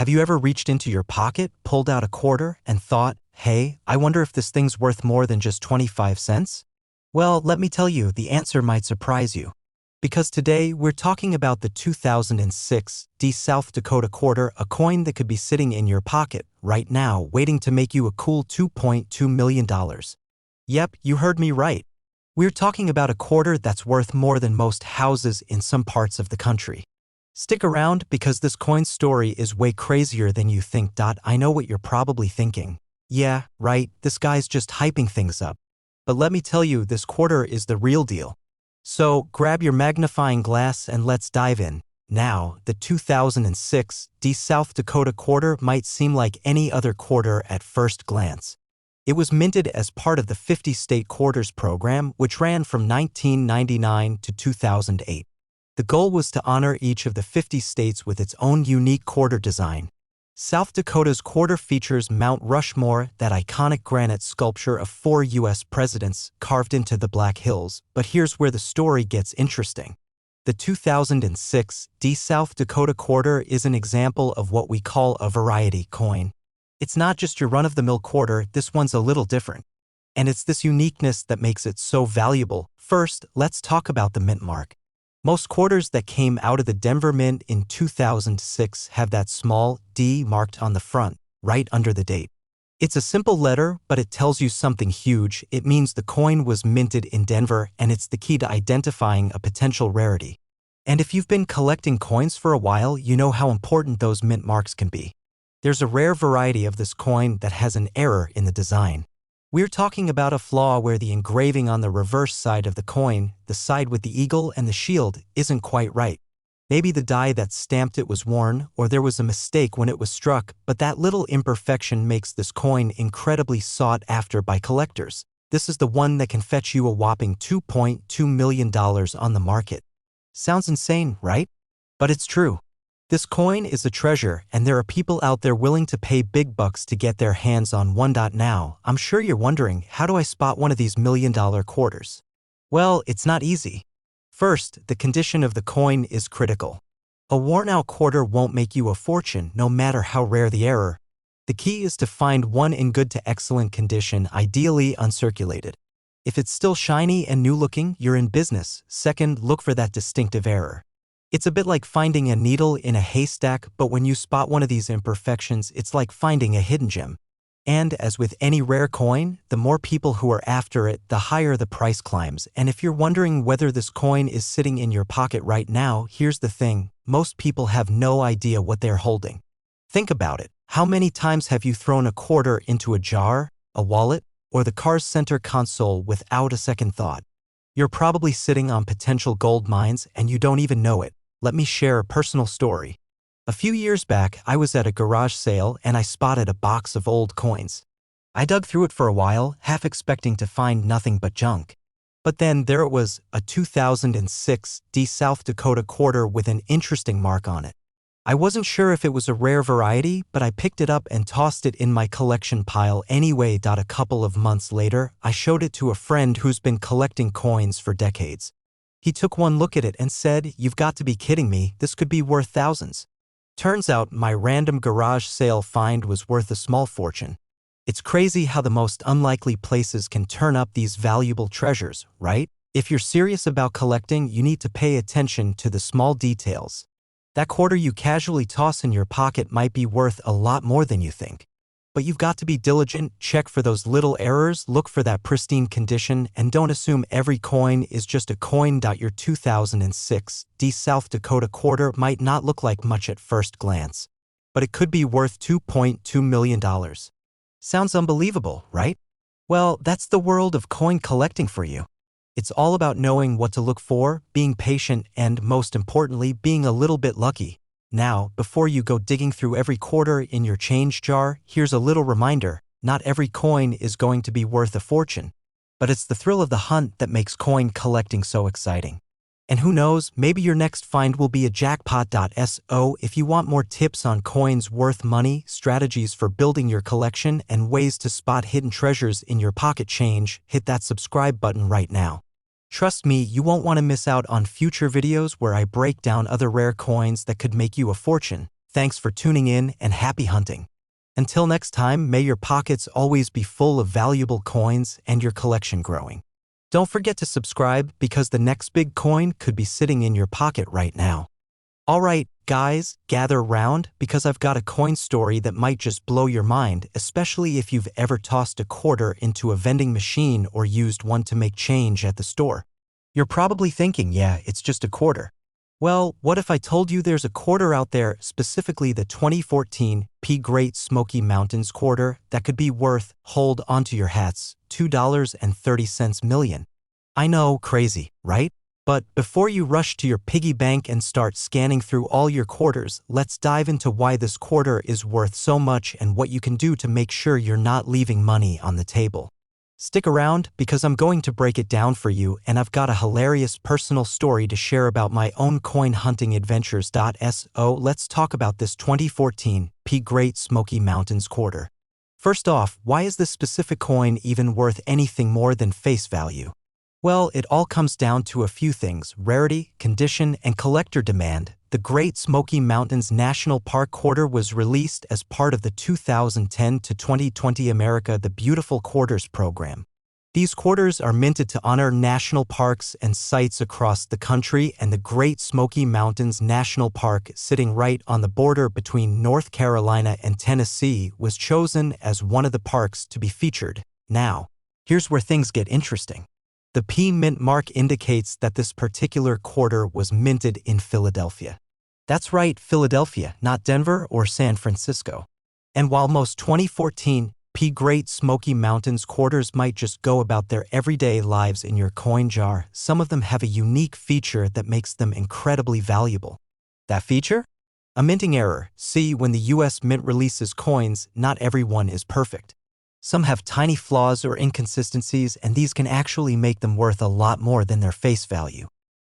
Have you ever reached into your pocket, pulled out a quarter, and thought, hey, I wonder if this thing's worth more than just 25 cents? Well, let me tell you, the answer might surprise you. Because today, we're talking about the 2006 South Dakota quarter, a coin that could be sitting in your pocket right now, waiting to make you a cool $2.2 million. Yep, you heard me right. We're talking about a quarter that's worth more than most houses in some parts of the country. Stick around because this coin's story is way crazier than you think. I know what you're probably thinking. Yeah, right, this guy's just hyping things up. But let me tell you, this quarter is the real deal. So grab your magnifying glass and let's dive in. Now, the 2006 South Dakota quarter might seem like any other quarter at first glance. It was minted as part of the 50-state quarters program, which ran from 1999 to 2008. The goal was to honor each of the 50 states with its own unique quarter design. South Dakota's quarter features Mount Rushmore, that iconic granite sculpture of 4 U.S. presidents carved into the Black Hills. But here's where the story gets interesting. The 2006 South Dakota quarter is an example of what we call a variety coin. It's not just your run-of-the-mill quarter, this one's a little different. And it's this uniqueness that makes it so valuable. First, let's talk about the mint mark. Most quarters that came out of the Denver Mint in 2006 have that small D marked on the front, right under the date. It's a simple letter, but it tells you something huge. It means the coin was minted in Denver, and it's the key to identifying a potential rarity. And if you've been collecting coins for a while, you know how important those mint marks can be. There's a rare variety of this coin that has an error in the design. We're talking about a flaw where the engraving on the reverse side of the coin, the side with the eagle and the shield, isn't quite right. Maybe the die that stamped it was worn, or there was a mistake when it was struck, but that little imperfection makes this coin incredibly sought after by collectors. This is the one that can fetch you a whopping $2.2 million on the market. Sounds insane, right? But it's true. This coin is a treasure, and there are people out there willing to pay big bucks to get their hands on one. Now, I'm sure you're wondering, how do I spot one of these million-dollar quarters? Well, it's not easy. First, the condition of the coin is critical. A worn-out quarter won't make you a fortune, no matter how rare the error. The key is to find one in good to excellent condition, ideally uncirculated. If it's still shiny and new-looking, you're in business. Second, look for that distinctive error. It's a bit like finding a needle in a haystack, but when you spot one of these imperfections, it's like finding a hidden gem. And as with any rare coin, the more people who are after it, the higher the price climbs. And if you're wondering whether this coin is sitting in your pocket right now, here's the thing. Most people have no idea what they're holding. Think about it. How many times have you thrown a quarter into a jar, a wallet, or the car's center console without a second thought? You're probably sitting on potential gold mines and you don't even know it. Let me share a personal story. A few years back, I was at a garage sale and I spotted a box of old coins. I dug through it for a while, half expecting to find nothing but junk. But then there it was, a 2006 South Dakota quarter with an interesting mark on it. I wasn't sure if it was a rare variety, but I picked it up and tossed it in my collection pile anyway. A couple of months later, I showed it to a friend who's been collecting coins for decades. He took one look at it and said, "You've got to be kidding me, this could be worth thousands." Turns out my random garage sale find was worth a small fortune. It's crazy how the most unlikely places can turn up these valuable treasures, right? If you're serious about collecting, you need to pay attention to the small details. That quarter you casually toss in your pocket might be worth a lot more than you think. But you've got to be diligent, check for those little errors, look for that pristine condition, and don't assume every coin is just a coin. Your 2006 South Dakota quarter might not look like much at first glance, but it could be worth $2.2 million. Sounds unbelievable, right? Well, that's the world of coin collecting for you. It's all about knowing what to look for, being patient, and most importantly, being a little bit lucky. Now, before you go digging through every quarter in your change jar, here's a little reminder. Not every coin is going to be worth a fortune. But it's the thrill of the hunt that makes coin collecting so exciting. And who knows, maybe your next find will be a jackpot. So, if you want more tips on coins worth money, strategies for building your collection, and ways to spot hidden treasures in your pocket change, hit that subscribe button right now. Trust me, you won't want to miss out on future videos where I break down other rare coins that could make you a fortune. Thanks for tuning in and happy hunting. Until next time, may your pockets always be full of valuable coins and your collection growing. Don't forget to subscribe because the next big coin could be sitting in your pocket right now. Alright, guys, gather round because I've got a coin story that might just blow your mind, especially if you've ever tossed a quarter into a vending machine or used one to make change at the store. You're probably thinking, yeah, it's just a quarter. Well, what if I told you there's a quarter out there, specifically the 2014 Great Smoky Mountains quarter, that could be worth, hold onto your hats, $2.30 million. I know, crazy, right? But before you rush to your piggy bank and start scanning through all your quarters, let's dive into why this quarter is worth so much and what you can do to make sure you're not leaving money on the table. Stick around because I'm going to break it down for you, and I've got a hilarious personal story to share about my own coin hunting adventures. So let's talk about this 2014 Great Smoky Mountains quarter. First off, why is this specific coin even worth anything more than face value? Well, it all comes down to a few things: rarity, condition, and collector demand. The Great Smoky Mountains National Park quarter was released as part of the 2010 to 2020 America the Beautiful Quarters program. These quarters are minted to honor national parks and sites across the country, and the Great Smoky Mountains National Park, sitting right on the border between North Carolina and Tennessee, was chosen as one of the parks to be featured. Now, here's where things get interesting. The P mint mark indicates that this particular quarter was minted in Philadelphia. That's right, Philadelphia, not Denver or San Francisco. And while most 2014 Great Smoky Mountains quarters might just go about their everyday lives in your coin jar, some of them have a unique feature that makes them incredibly valuable. That feature? A minting error. See, when the US Mint releases coins, not everyone is perfect. Some have tiny flaws or inconsistencies, and these can actually make them worth a lot more than their face value.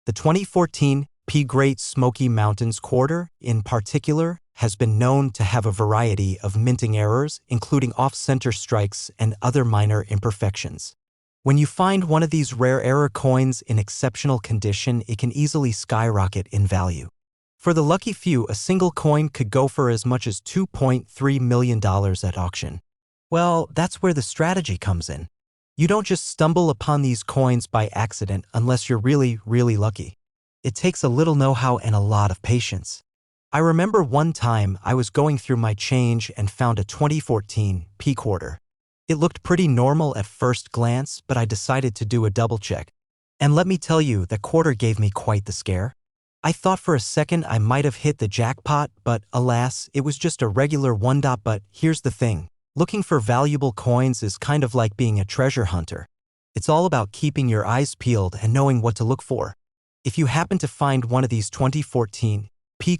The 2014 Great Smoky Mountains quarter, in particular, has been known to have a variety of minting errors, including off-center strikes and other minor imperfections. When you find one of these rare error coins in exceptional condition, it can easily skyrocket in value. For the lucky few, a single coin could go for as much as $2.3 million at auction. Well, that's where the strategy comes in. You don't just stumble upon these coins by accident unless you're really, really lucky. It takes a little know-how and a lot of patience. I remember one time I was going through my change and found a 2014 quarter. It looked pretty normal at first glance, but I decided to do a double check. And let me tell you, that quarter gave me quite the scare. I thought for a second I might have hit the jackpot, but alas, it was just a regular one. But here's the thing. Looking for valuable coins is kind of like being a treasure hunter. It's all about keeping your eyes peeled and knowing what to look for. If you happen to find one of these 2014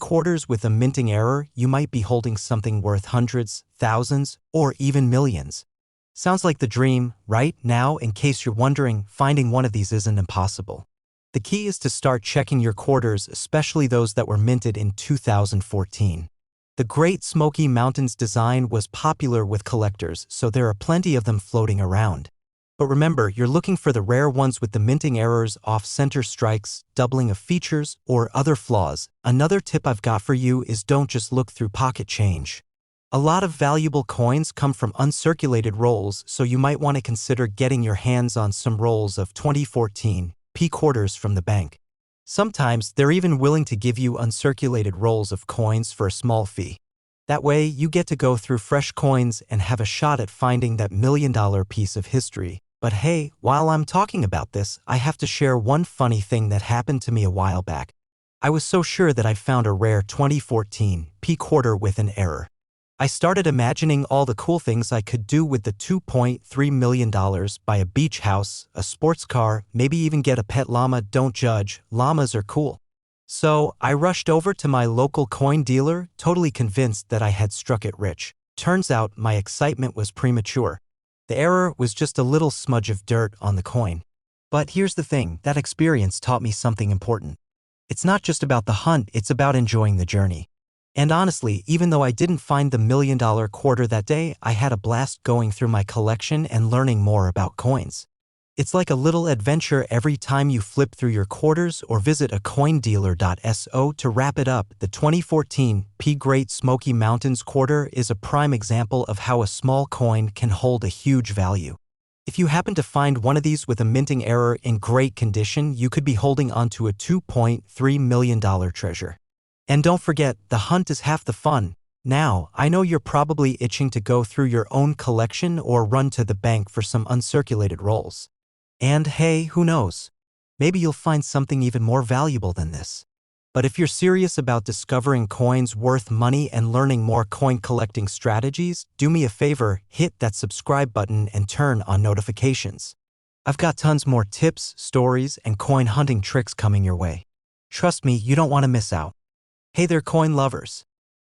quarters with a minting error, you might be holding something worth hundreds, thousands, or even millions. Sounds like the dream, right? Now, in case you're wondering, finding one of these isn't impossible. The key is to start checking your quarters, especially those that were minted in 2014. The Great Smoky Mountains design was popular with collectors, so there are plenty of them floating around. But remember, you're looking for the rare ones with the minting errors, off-center strikes, doubling of features, or other flaws. Another tip I've got for you is don't just look through pocket change. A lot of valuable coins come from uncirculated rolls, so you might want to consider getting your hands on some rolls of 2014 quarters from the bank. Sometimes they're even willing to give you uncirculated rolls of coins for a small fee. That way, you get to go through fresh coins and have a shot at finding that million-dollar piece of history. But hey, while I'm talking about this, I have to share one funny thing that happened to me a while back. I was so sure that I found a rare 2014 quarter with an error. I started imagining all the cool things I could do with the $2.3 million: buy a beach house, a sports car, maybe even get a pet llama. Don't judge, llamas are cool. So I rushed over to my local coin dealer, totally convinced that I had struck it rich. Turns out my excitement was premature. The error was just a little smudge of dirt on the coin. But here's the thing, that experience taught me something important. It's not just about the hunt, it's about enjoying the journey. And honestly, even though I didn't find the million-dollar quarter that day, I had a blast going through my collection and learning more about coins. It's like a little adventure every time you flip through your quarters or visit a coindealer.so. To wrap it up, the 2014 Great Smoky Mountains quarter is a prime example of how a small coin can hold a huge value. If you happen to find one of these with a minting error in great condition, you could be holding onto a $2.3 million treasure. And don't forget, the hunt is half the fun. Now, I know you're probably itching to go through your own collection or run to the bank for some uncirculated rolls. And hey, who knows? Maybe you'll find something even more valuable than this. But if you're serious about discovering coins worth money and learning more coin collecting strategies, do me a favor, hit that subscribe button and turn on notifications. I've got tons more tips, stories, and coin hunting tricks coming your way. Trust me, you don't want to miss out. Hey there, coin lovers.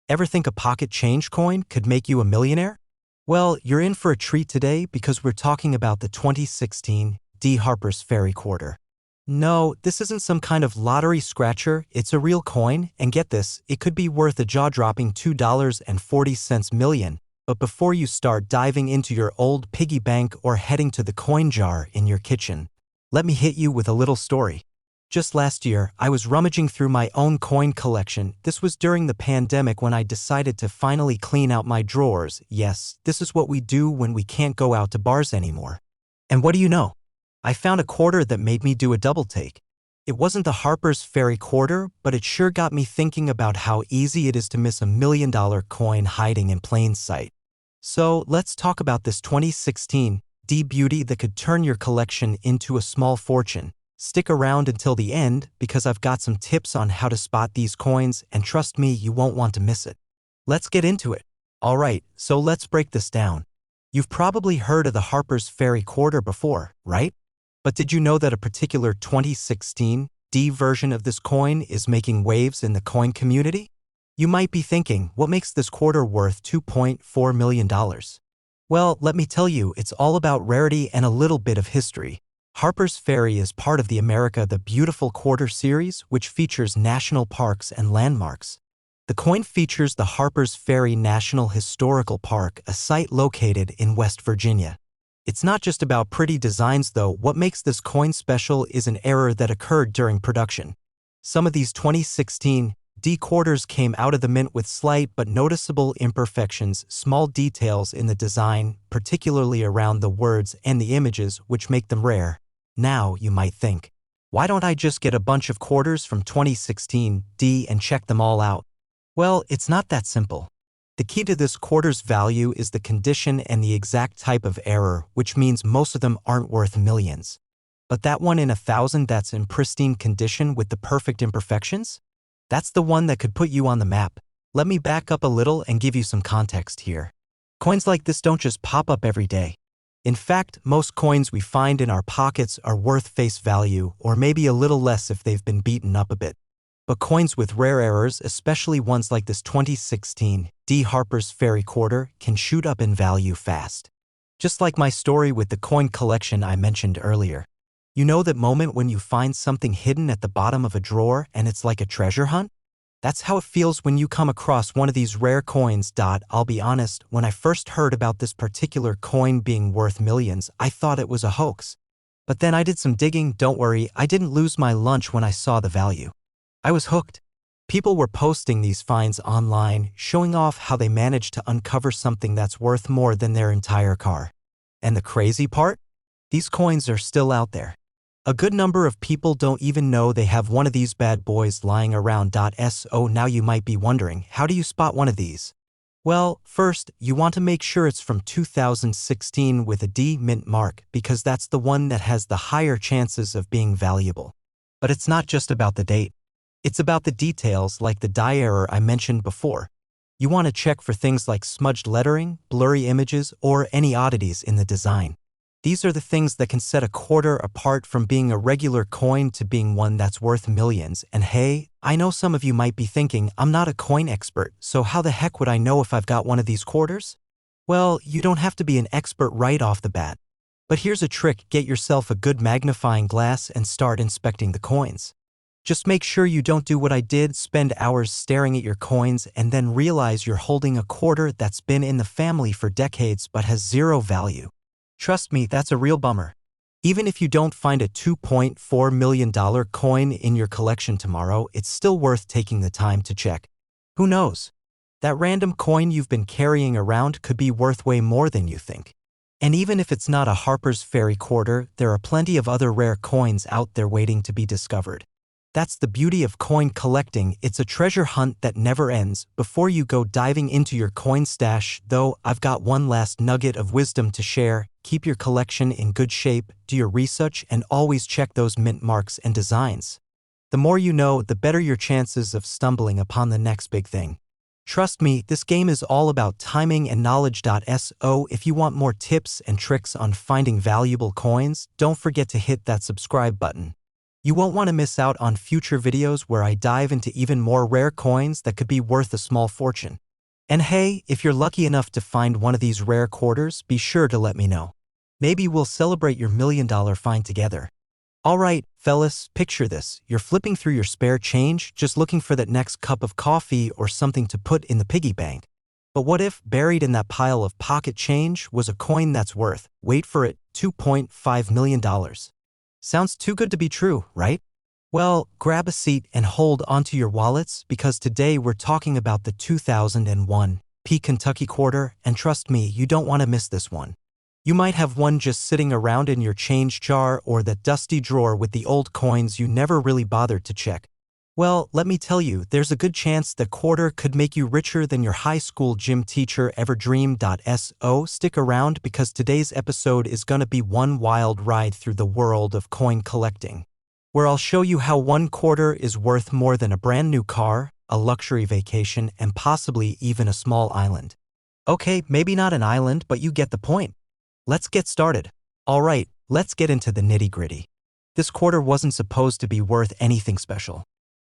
Ever think a pocket change coin could make you a millionaire? Well, you're in for a treat today because we're talking about the 2016 Harper's Ferry quarter. No, this isn't some kind of lottery scratcher, it's a real coin, and get this, it could be worth a jaw-dropping $2.40 million. But before you start diving into your old piggy bank or heading to the coin jar in your kitchen, let me hit you with a little story. Just last year, I was rummaging through my own coin collection. This was during the pandemic when I decided to finally clean out my drawers. Yes, this is what we do when we can't go out to bars anymore. And what do you know? I found a quarter that made me do a double take. It wasn't the Harper's Ferry quarter, but it sure got me thinking about how easy it is to miss a $1 million coin hiding in plain sight. So let's talk about this 2016 beauty that could turn your collection into a small fortune. Stick around until the end because I've got some tips on how to spot these coins, and trust me, you won't want to miss it. Let's get into it. Alright, so let's break this down. You've probably heard of the Harper's Ferry quarter before, right? But did you know that a particular 2016 version of this coin is making waves in the coin community? You might be thinking, what makes this quarter worth $2.4 million? Well, let me tell you, it's all about rarity and a little bit of history. Harper's Ferry is part of the America the Beautiful Quarter series, which features national parks and landmarks. The coin features the Harper's Ferry National Historical Park, a site located in West Virginia. It's not just about pretty designs though. What makes this coin special is an error that occurred during production. Some of these 2016 quarters came out of the mint with slight but noticeable imperfections, small details in the design, particularly around the words and the images, which make them rare. Now, you might think, why don't I just get a bunch of quarters from 2016 and check them all out? Well, it's not that simple. The key to this quarter's value is the condition and the exact type of error, which means most of them aren't worth millions. But that one in 1,000 that's in pristine condition with the perfect imperfections? That's the one that could put you on the map. Let me back up a little and give you some context here. Coins like this don't just pop up every day. In fact, most coins we find in our pockets are worth face value, or maybe a little less if they've been beaten up a bit. But coins with rare errors, especially ones like this 2016 Harper's Ferry quarter, can shoot up in value fast. Just like my story with the coin collection I mentioned earlier. You know that moment when you find something hidden at the bottom of a drawer and it's like a treasure hunt? That's how it feels when you come across one of these rare coins. I'll be honest, when I first heard about this particular coin being worth millions, I thought it was a hoax. But then I did some digging. Don't worry, I didn't lose my lunch when I saw the value. I was hooked. People were posting these finds online, showing off how they managed to uncover something that's worth more than their entire car. And the crazy part? These coins are still out there. A good number of people don't even know they have one of these bad boys lying around. So now you might be wondering, how do you spot one of these? Well, first, you want to make sure it's from 2016 with a D mint mark, because that's the one that has the higher chances of being valuable. But it's not just about the date. It's about the details like the die error I mentioned before. You want to check for things like smudged lettering, blurry images, or any oddities in the design. These are the things that can set a quarter apart from being a regular coin to being one that's worth millions. And hey, I know some of you might be thinking, I'm not a coin expert, so how the heck would I know if I've got one of these quarters? Well, you don't have to be an expert right off the bat. But here's a trick: get yourself a good magnifying glass and start inspecting the coins. Just make sure you don't do what I did, spend hours staring at your coins and then realize you're holding a quarter that's been in the family for decades but has zero value. Trust me, that's a real bummer. Even if you don't find a $2.4 million coin in your collection tomorrow, it's still worth taking the time to check. Who knows? That random coin you've been carrying around could be worth way more than you think. And even if it's not a Harper's Ferry quarter, there are plenty of other rare coins out there waiting to be discovered. That's the beauty of coin collecting. It's a treasure hunt that never ends. Before you go diving into your coin stash, though, I've got one last nugget of wisdom to share. Keep your collection in good shape, do your research, and always check those mint marks and designs. The more you know, the better your chances of stumbling upon the next big thing. Trust me, this game is all about timing and knowledge. So if you want more tips and tricks on finding valuable coins, don't forget to hit that subscribe button. You won't want to miss out on future videos where I dive into even more rare coins that could be worth a small fortune. And hey, if you're lucky enough to find one of these rare quarters, be sure to let me know. Maybe we'll celebrate your $1 million find together. Alright, fellas, picture this. You're flipping through your spare change, just looking for that next cup of coffee or something to put in the piggy bank. But what if, buried in that pile of pocket change, was a coin that's worth, wait for it, $2.5 million? Sounds too good to be true, right? Well, grab a seat and hold onto your wallets, because today we're talking about the 2001 Kentucky quarter, and trust me, you don't want to miss this one. You might have one just sitting around in your change jar or that dusty drawer with the old coins you never really bothered to check. Well, let me tell you, there's a good chance the quarter could make you richer than your high school gym teacher ever dreamed. So stick around, because today's episode is gonna be one wild ride through the world of coin collecting, where I'll show you how one quarter is worth more than a brand new car, a luxury vacation, and possibly even a small island. Okay, maybe not an island, but you get the point. Let's get started. Alright, let's get into the nitty-gritty. This quarter wasn't supposed to be worth anything special.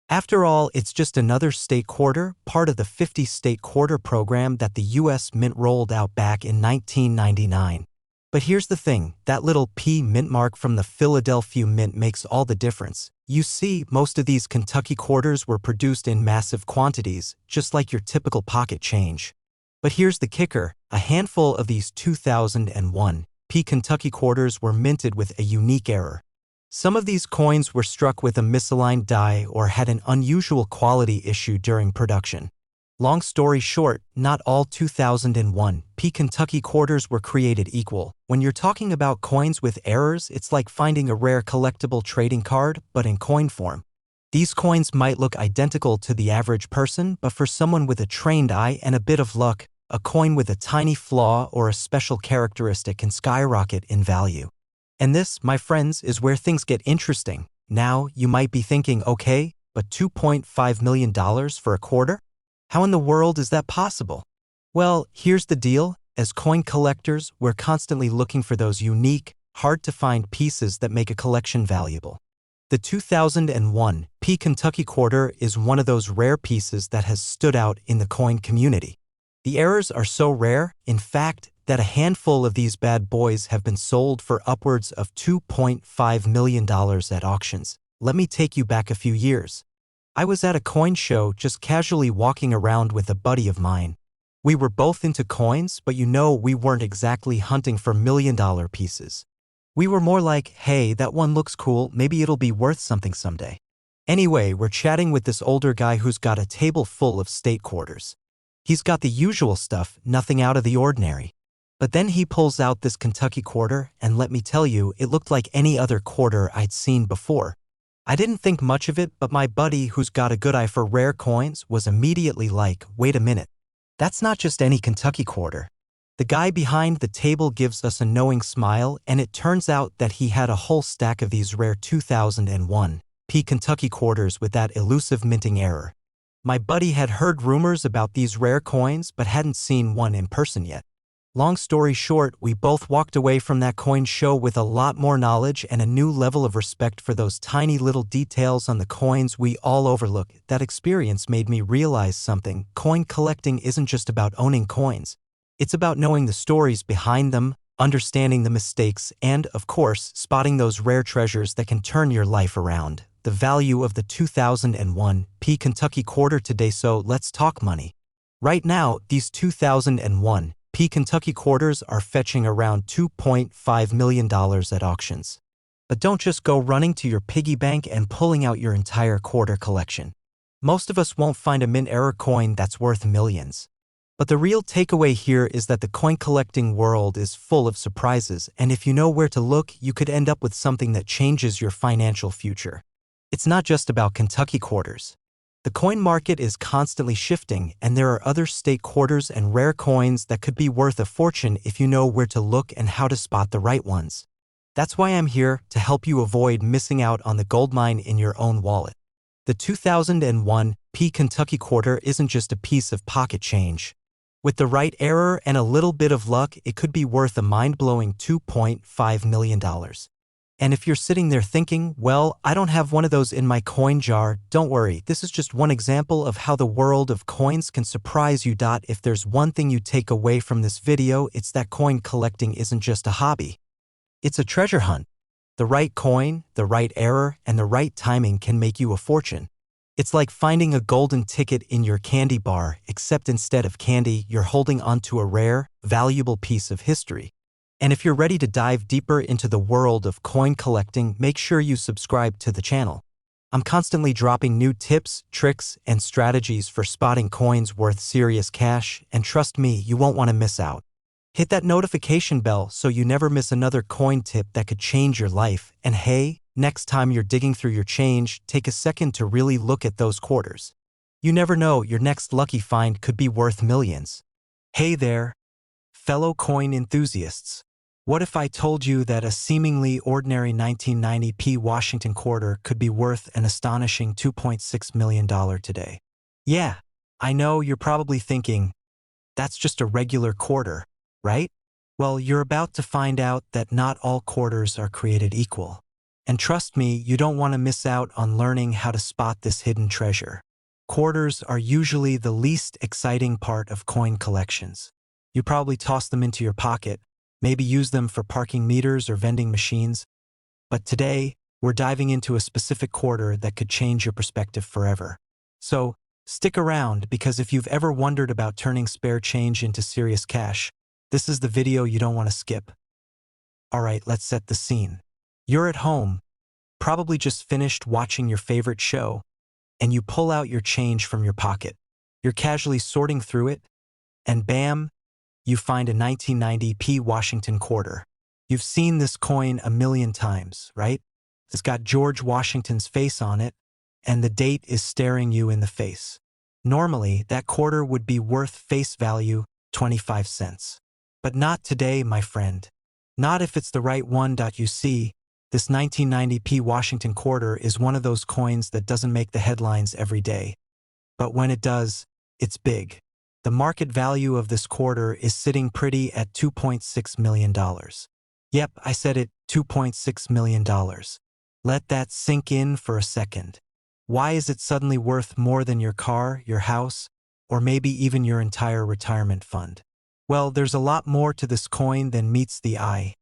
After all, it's just another state quarter, part of the 50-state quarter program that the U.S. Mint rolled out back in 1999. But here's the thing, that little P mint mark from the Philadelphia Mint makes all the difference. You see, most of these Kentucky quarters were produced in massive quantities, just like your typical pocket change. But here's the kicker, a handful of these 2001 Kentucky quarters were minted with a unique error. Some of these coins were struck with a misaligned die or had an unusual quality issue during production. Long story short, not all 2001 Kentucky quarters were created equal. When you're talking about coins with errors, it's like finding a rare collectible trading card, but in coin form. These coins might look identical to the average person, but for someone with a trained eye and a bit of luck, a coin with a tiny flaw or a special characteristic can skyrocket in value. And this, my friends, is where things get interesting. Now, you might be thinking, okay, but $2.5 million for a quarter? How in the world is that possible? Well, here's the deal. As coin collectors, we're constantly looking for those unique, hard-to-find pieces that make a collection valuable. The 2001 Kentucky quarter is one of those rare pieces that has stood out in the coin community. The errors are so rare, in fact, that a handful of these bad boys have been sold for upwards of $2.5 million at auctions. Let me take you back a few years. I was at a coin show just casually walking around with a buddy of mine. We were both into coins, but we weren't exactly hunting for $1 million pieces. We were more like, hey, that one looks cool, maybe it'll be worth something someday. Anyway, we're chatting with this older guy who's got a table full of state quarters. He's got the usual stuff, nothing out of the ordinary. But then he pulls out this Kentucky quarter, and let me tell you, it looked like any other quarter I'd seen before. I didn't think much of it, but my buddy, who's got a good eye for rare coins, was immediately like, wait a minute. That's not just any Kentucky quarter. The guy behind the table gives us a knowing smile, and it turns out that he had a whole stack of these rare 2001 Kentucky quarters with that elusive minting error. My buddy had heard rumors about these rare coins, but hadn't seen one in person yet. Long story short, we both walked away from that coin show with a lot more knowledge and a new level of respect for those tiny little details on the coins we all overlook. That experience made me realize something. Coin collecting isn't just about owning coins. It's about knowing the stories behind them, understanding the mistakes, and, of course, spotting those rare treasures that can turn your life around. The value of the 2001 Kentucky quarter today. So let's talk money. Right now, these 2001 Kentucky quarters are fetching around $2.5 million at auctions. But don't just go running to your piggy bank and pulling out your entire quarter collection. Most of us won't find a mint-era coin that's worth millions. But the real takeaway here is that the coin collecting world is full of surprises, and if you know where to look, you could end up with something that changes your financial future. It's not just about Kentucky quarters. The coin market is constantly shifting, and there are other state quarters and rare coins that could be worth a fortune if you know where to look and how to spot the right ones. That's why I'm here, to help you avoid missing out on the goldmine in your own wallet. The 2001 Kentucky quarter isn't just a piece of pocket change. With the right error and a little bit of luck, it could be worth a mind-blowing $2.5 million. And if you're sitting there thinking, well, I don't have one of those in my coin jar, don't worry, this is just one example of how the world of coins can surprise you. If there's one thing you take away from this video, it's that coin collecting isn't just a hobby. It's a treasure hunt. The right coin, the right error, and the right timing can make you a fortune. It's like finding a golden ticket in your candy bar, except instead of candy, you're holding onto a rare, valuable piece of history. And if you're ready to dive deeper into the world of coin collecting, make sure you subscribe to the channel. I'm constantly dropping new tips, tricks, and strategies for spotting coins worth serious cash, and trust me, you won't want to miss out. Hit that notification bell so you never miss another coin tip that could change your life. And hey, next time you're digging through your change, take a second to really look at those quarters. You never know, your next lucky find could be worth millions. Hey there, fellow coin enthusiasts. What if I told you that a seemingly ordinary 1990 Washington quarter could be worth an astonishing $2.6 million today? Yeah, I know you're probably thinking, that's just a regular quarter, right? Well, you're about to find out that not all quarters are created equal. And trust me, you don't want to miss out on learning how to spot this hidden treasure. Quarters are usually the least exciting part of coin collections. You probably toss them into your pocket, maybe use them for parking meters or vending machines. But today, we're diving into a specific quarter that could change your perspective forever. So, stick around, because if you've ever wondered about turning spare change into serious cash, this is the video you don't want to skip. Alright, let's set the scene. You're at home, probably just finished watching your favorite show, and you pull out your change from your pocket. You're casually sorting through it, and bam, you find a 1990 Washington quarter. You've seen this coin a million times, right? It's got George Washington's face on it, and the date is staring you in the face. Normally, that quarter would be worth face value 25 cents. But not today, my friend. Not if it's the right one. You see, this 1990 Washington quarter is one of those coins that doesn't make the headlines every day. But when it does, it's big. The market value of this quarter is sitting pretty at $2.6 million. Yep, I said it, $2.6 million. Let that sink in for a second. Why is it suddenly worth more than your car, your house, or maybe even your entire retirement fund? Well, there's a lot more to this coin than meets the eye.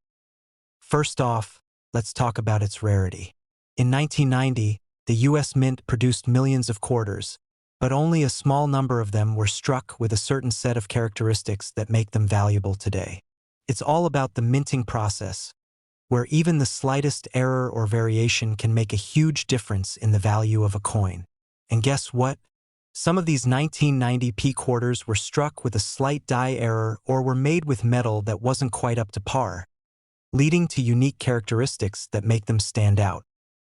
First off, let's talk about its rarity. In 1990, the U.S. Mint produced millions of quarters, but only a small number of them were struck with a certain set of characteristics that make them valuable today. It's all about the minting process, where even the slightest error or variation can make a huge difference in the value of a coin. And guess what? Some of these 1990 quarters were struck with a slight die error or were made with metal that wasn't quite up to par, leading to unique characteristics that make them stand out.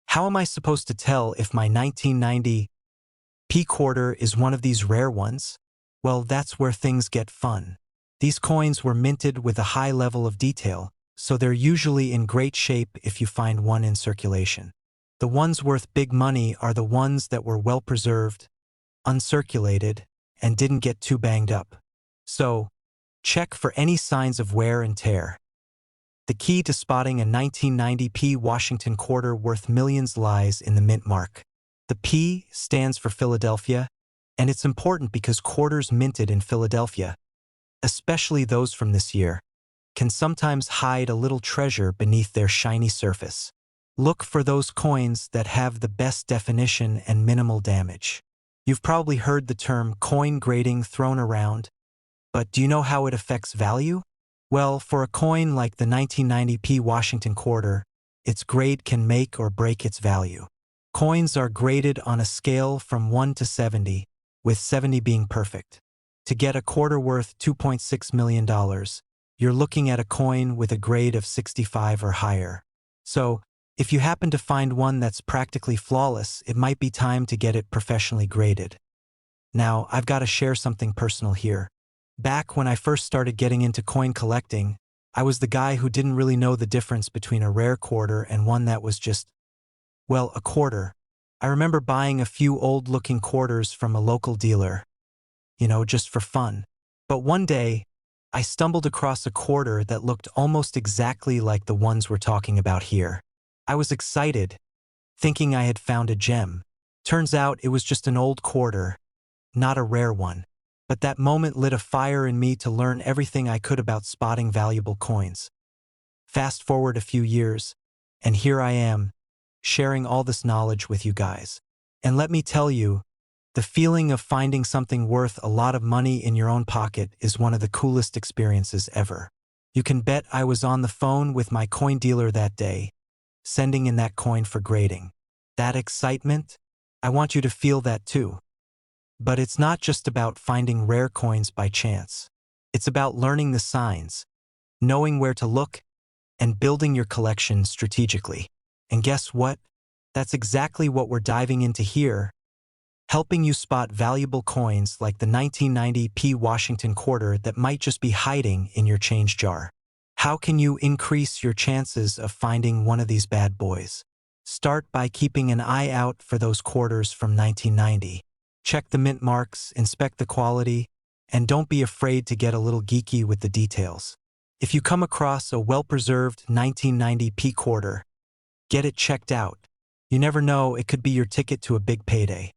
How am I supposed to tell if my 1990 quarter is one of these rare ones? Well, that's where things get fun. These coins were minted with a high level of detail, so they're usually in great shape if you find one in circulation. The ones worth big money are the ones that were well preserved, uncirculated, and didn't get too banged up. So, check for any signs of wear and tear. The key to spotting a 1990 Washington quarter worth millions lies in the mint mark. The P stands for Philadelphia, and it's important because quarters minted in Philadelphia, especially those from this year, can sometimes hide a little treasure beneath their shiny surface. Look for those coins that have the best definition and minimal damage. You've probably heard the term coin grading thrown around, but do you know how it affects value? Well, for a coin like the 1990 Washington quarter, its grade can make or break its value. Coins are graded on a scale from 1 to 70, with 70 being perfect. To get a quarter worth $2.6 million, you're looking at a coin with a grade of 65 or higher. So, if you happen to find one that's practically flawless, it might be time to get it professionally graded. Now, I've got to share something personal here. Back when I first started getting into coin collecting, I was the guy who didn't really know the difference between a rare quarter and one that was just, well, a quarter. I remember buying a few old-looking quarters from a local dealer, just for fun. But one day, I stumbled across a quarter that looked almost exactly like the ones we're talking about here. I was excited, thinking I had found a gem. Turns out it was just an old quarter, not a rare one. But that moment lit a fire in me to learn everything I could about spotting valuable coins. Fast forward a few years, and here I am, sharing all this knowledge with you guys. And let me tell you, the feeling of finding something worth a lot of money in your own pocket is one of the coolest experiences ever. You can bet I was on the phone with my coin dealer that day, sending in that coin for grading. That excitement? I want you to feel that too. But it's not just about finding rare coins by chance. It's about learning the signs, knowing where to look, and building your collection strategically. And guess what? That's exactly what we're diving into here, helping you spot valuable coins like the 1990 P Washington quarter that might just be hiding in your change jar. How can you increase your chances of finding one of these bad boys? Start by keeping an eye out for those quarters from 1990. Check the mint marks, inspect the quality, and don't be afraid to get a little geeky with the details. If you come across a well-preserved 1990 P quarter, get it checked out. You never know, it could be your ticket to a big payday.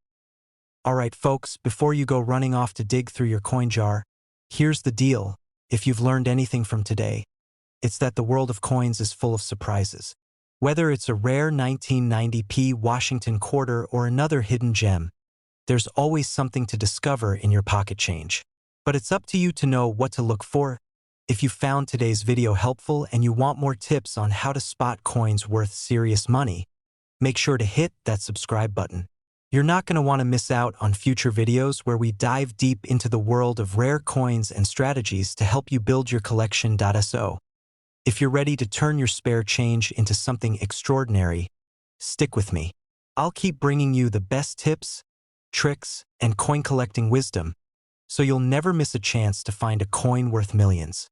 Alright folks, before you go running off to dig through your coin jar, here's the deal. If you've learned anything from today, it's that the world of coins is full of surprises. Whether it's a rare 1990 P Washington quarter or another hidden gem, there's always something to discover in your pocket change. But it's up to you to know what to look for. If you found today's video helpful and you want more tips on how to spot coins worth serious money, make sure to hit that subscribe button. You're not going to want to miss out on future videos where we dive deep into the world of rare coins and strategies to help you build your collection. So, if you're ready to turn your spare change into something extraordinary, stick with me. I'll keep bringing you the best tips, tricks, and coin collecting wisdom, so you'll never miss a chance to find a coin worth millions.